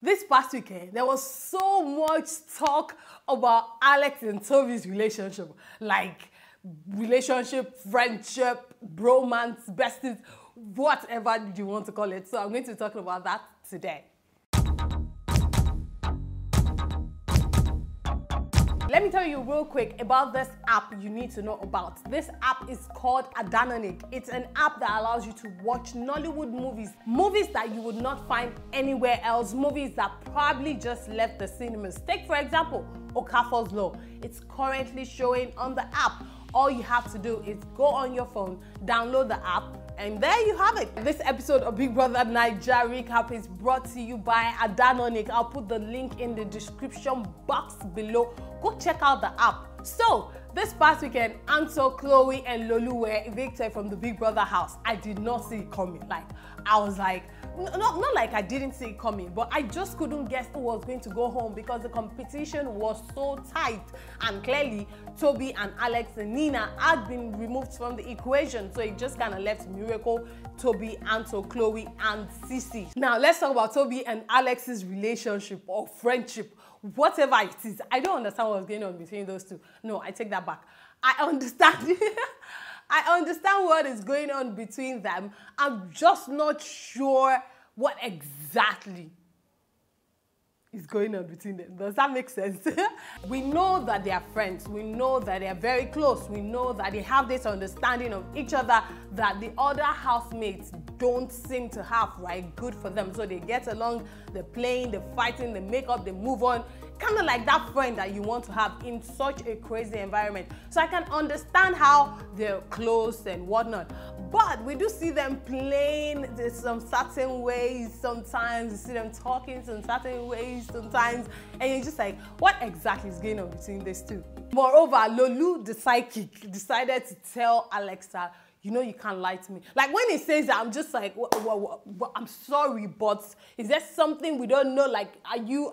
This past weekend, there was so much talk about Alex and Tobi's relationship. Like, relationship, friendship, bromance, besties, whatever you want to call it. So I'm going to be talking about that today. Let me tell you real quick about this app you need to know about. This app is called Adenike. It's an app that allows you to watch Nollywood movies. Movies that you would not find anywhere else. Movies that probably just left the cinemas. Take, for example, Okafor's Law. It's currently showing on the app. All you have to do is go on your phone, download the app, and there you have it. This episode of Big Brother Naija Recap is brought to you by Adenike. I'll put the link in the description box below. Go check out the app. So, this past weekend, Anto, Khloe, and Lolu were evicted from the Big Brother house. I did not see it coming. Like, I was like, not like I didn't see it coming, but I just couldn't guess who was going to go home because the competition was so tight. And clearly, Tobi and Alex and Nina had been removed from the equation. So it just kind of left Miracle, Tobi, Anto, Khloe, and Cece. Now, let's talk about Tobi and Alex's relationship or friendship. Whatever it is, I don't understand what's going on between those two. No, I take that back. I understand. I understand what is going on between them. I'm just not sure what exactly is going on between them. Does that make sense? We know that they are friends. We know that they are very close. We know that they have this understanding of each other that the other housemates don't seem to have, right? Good for them. So they get along, they're playing, they're fighting, they make up, they move on. Kind of like that friend that you want to have in such a crazy environment. So I can understand how they're close and whatnot. But we do see them playing some certain ways sometimes. You see them talking some certain ways sometimes. And you're just like, what exactly is going on between these two? Moreover, Lolu, the psychic, decided to tell Alexa, you know you can't lie to me. Like when he says that, I'm just like, I'm sorry, but is there something we don't know? Like, are you,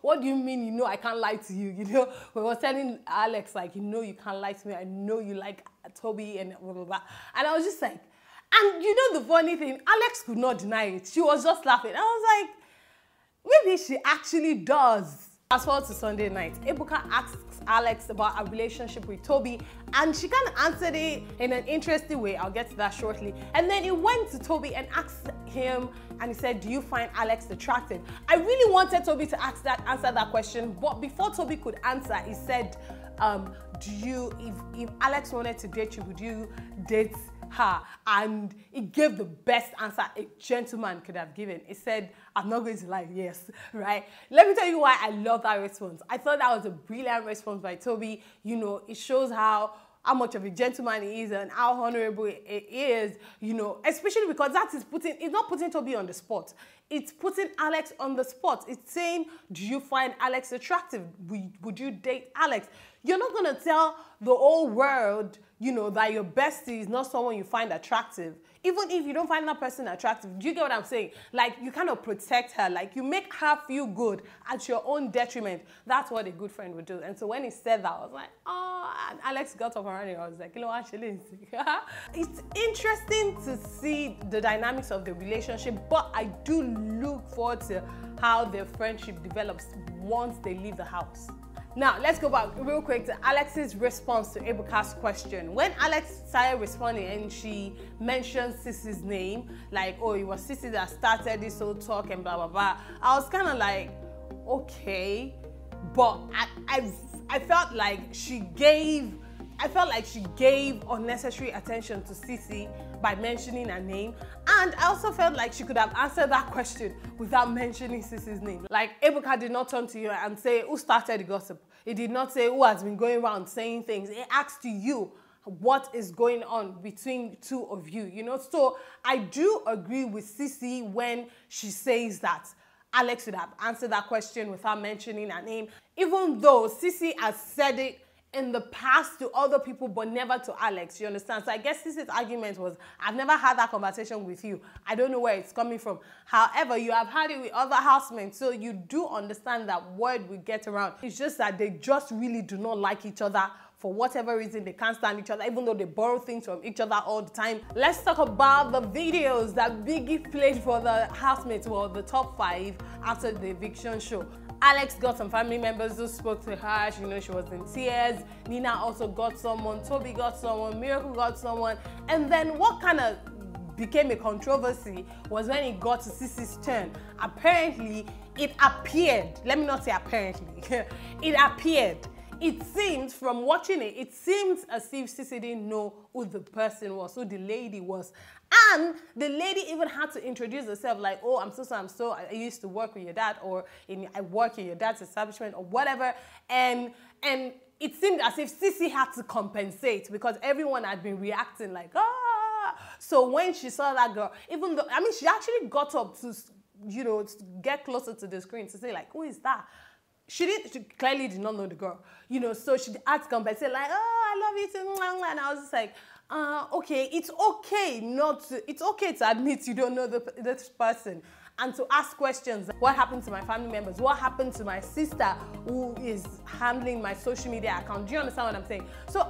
what do you mean, you know I can't lie to you? You know, we were telling Alex, like, you know you can't lie to me. I know you like Tobi and blah, blah, blah. And I was just like, and you know the funny thing, Alex could not deny it. She was just laughing. I was like, maybe she actually does. Fast forward to Sunday night, Ebuka asks Alex about her relationship with Tobi, and she kind of answered it in an interesting way. I'll get to that shortly. And then he went to Tobi and asked him, and he said, do you find Alex attractive? I really wanted Tobi to answer that question, but before Tobi could answer, he said, if Alex wanted to date you, would you date her? And he gave the best answer a gentleman could have given. He said, I'm not going to lie, yes, right? Let me tell you why I love that response. I thought that was a brilliant response by Tobi. You know, it shows how much of a gentleman he is and how honorable it is, you know, especially because it's not putting Tobi on the spot. It's putting Alex on the spot. It's saying, do you find Alex attractive? Would you date Alex? You're not going to tell the whole world, you know, that your bestie is not someone you find attractive. Even if you don't find that person attractive, do you get what I'm saying? Like, you kind of protect her. Like, you make her feel good at your own detriment. That's what a good friend would do. And so when he said that, I was like, oh, and Alex got up around and I was like, you know, actually, it's interesting to see the dynamics of the relationship, but I do look forward to how their friendship develops once they leave the house. Now, let's go back real quick to Alex's response to Ebuka's question. When Alex started responding and she mentioned Cece's name, like, oh, it was Cece that started this whole talk and blah, blah, blah, I was kind of like, okay. But I felt like she gave unnecessary attention to Cece by mentioning her name. And I also felt like she could have answered that question without mentioning Cece's name. Like, Ebuka did not turn to you and say, who started the gossip? He did not say who has been going around saying things. He asked you what is going on between two of you, you know? So I do agree with Cece when she says that Alex should have answered that question without mentioning her name, even though Cece has said it in the past to other people, but never to Alex, you understand? So I guess Cece's argument was, I've never had that conversation with you. I don't know where it's coming from. However, you have had it with other housemates, so you do understand that word will get around. It's just that they just really do not like each other for whatever reason they can't stand each other, even though they borrow things from each other all the time. Let's talk about the videos that Biggie played for the housemates, well, the top 5 after the eviction show. Alex got some family members who spoke to her. She, she was in tears. Nina also got someone. Tobi got someone. Miracle got someone. And then what kind of became a controversy was when it got to Cece's turn. Apparently, it appeared, let me not say apparently, it appeared. It seemed, from watching it, it seemed as if Cece didn't know who the person was, who the lady was. And the lady even had to introduce herself like, oh, I'm so, I used to work with your dad, or I work in your dad's establishment, or whatever. And it seemed as if Cece had to compensate because everyone had been reacting like, ah. So when she saw that girl, even though, she actually got up to, to get closer to the screen to say like, who is that? She clearly did not know the girl, so she had to compensate like, oh, I love you too, and I was just like, okay, it's okay to admit you don't know this person and to ask questions. What happened to my family members? What happened to my sister who is handling my social media account? Do you understand what I'm saying? So,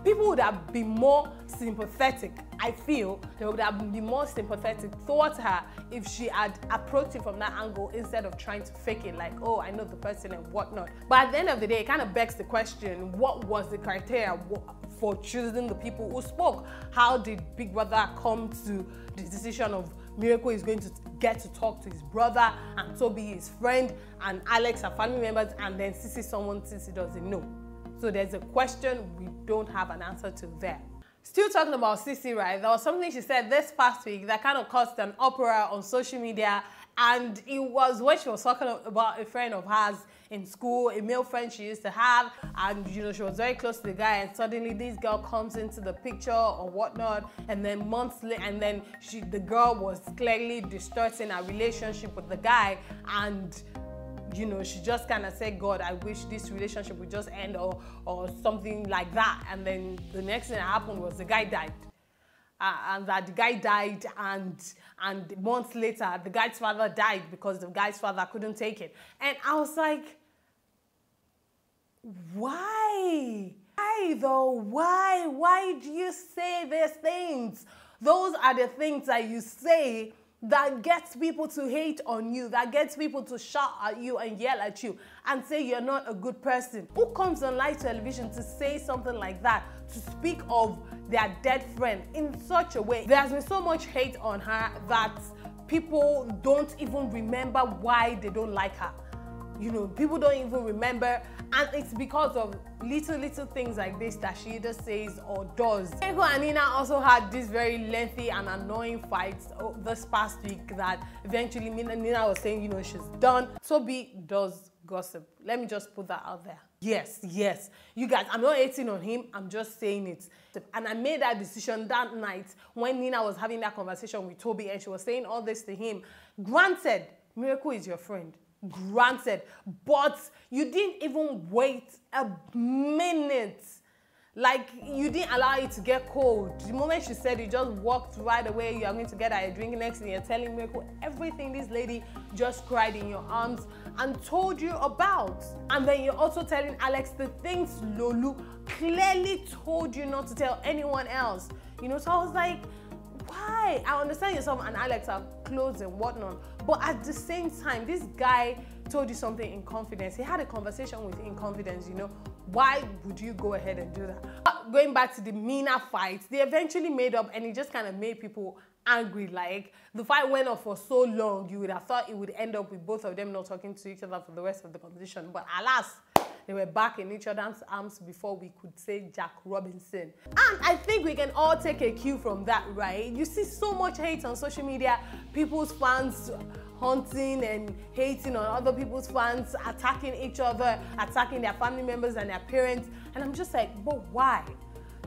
people would have been more sympathetic. I feel they would have been more sympathetic towards her if she had approached it from that angle instead of trying to fake it like, oh, I know the person and whatnot. But at the end of the day, it kind of begs the question, what was the criteria for choosing the people who spoke? How did Big Brother come to the decision of Miracle is going to get to talk to his brother, and Tobi his friend, and Alex are family members, and then Cece someone Cece doesn't know? So there's a question we don't have an answer to there. Still talking about Cece, right? There was something she said this past week that kind of caused an uproar on social media, and it was when she was talking about a friend of hers in school, a male friend she used to have, and she was very close to the guy, and suddenly this girl comes into the picture or whatnot, and then months later, and then the girl was clearly distorting her relationship with the guy, and she just kind of said, God, I wish this relationship would just end, or something like that. And then the next thing that happened was the guy died. And that the guy died, and months later, the guy's father died because the guy's father couldn't take it. And I was like, why? Why though? Why? Why do you say these things? Those are the things that you say that gets people to hate on you, that gets people to shout at you and yell at you and say you're not a good person. Who comes on live television to say something like that, to speak of their dead friend in such a way? There's been so much hate on her that people don't even remember why they don't like her. People don't even remember, and it's because of little things like this that she either says or does. Miracle and Nina also had this very lengthy and annoying fight this past week that eventually Nina was saying, she's done. Tobi does gossip. Let me just put that out there. Yes. You guys, I'm not hating on him. I'm just saying it. And I made that decision that night when Nina was having that conversation with Tobi and she was saying all this to him. Granted, Miracle is your friend. Granted, but you didn't even wait a minute. Like, you didn't allow it to get cold. The moment she said, you just walked right away. You are going to get her a drink. Next thing you're telling Miracle everything this lady just cried in your arms and told you about. And then you're also telling Alex the things Lolu clearly told you not to tell anyone else. So I was like, why? I understand yourself and Alex are close and whatnot, but at the same time, this guy told you something in confidence. He had a conversation with you in confidence, Why would you go ahead and do that? Going back to the Mina fight, they eventually made up, and it just kind of made people angry. Like, the fight went on for so long, you would have thought it would end up with both of them not talking to each other for the rest of the competition. But alas, they were back in each other's arms before we could say Jack Robinson. And I think we can all take a cue from that, right? You see so much hate on social media, people's fans hunting and hating on other people's fans, attacking each other, attacking their family members and their parents. And I'm just like, but why?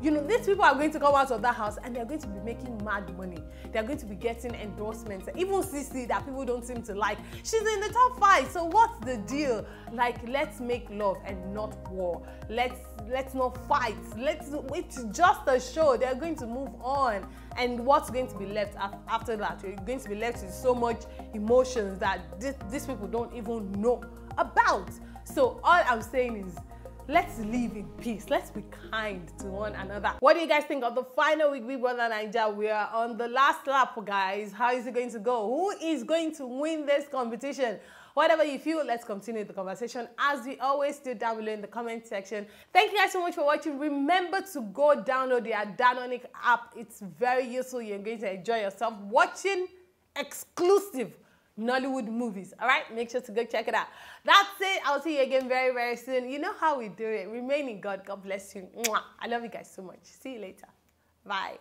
These people are going to come out of that house and they're going to be making mad money. They're going to be getting endorsements. Even Cece, that people don't seem to like, she's in the top 5. So what's the deal? Like, let's make love and not war. Let's not fight. It's just a show. They're going to move on. And what's going to be left after that? You're going to be left with so much emotions that these people don't even know about. So all I'm saying is, let's live in peace. Let's be kind to one another. What do you guys think of the final week, Big Brother Naija? We are on the last lap, guys. How is it going to go? Who is going to win this competition? Whatever you feel, let's continue the conversation as we always do down below in the comment section. Thank you guys so much for watching. Remember to go download the Adenike app. It's very useful. You're going to enjoy yourself watching exclusive Nollywood movies. All right, make sure to go check it out. That's it. I'll see you again very, very soon. You know how we do it. Remain in God. God bless you. Mwah. I love you guys so much. See you later. Bye.